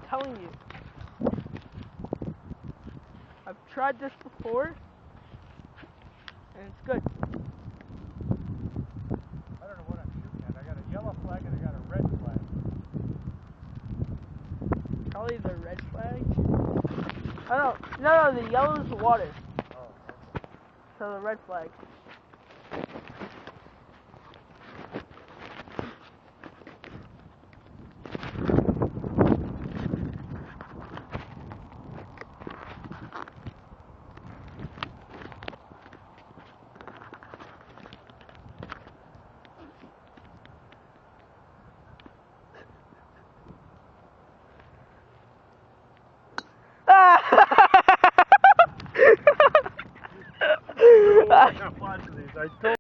telling you. I've tried this before, and it's good. I don't know what I'm shooting at. I got a yellow flag and I got a red flag. Probably the red flag. Oh no, the yellow is the water. Oh, okay. So the red flag. I got lots of these. I told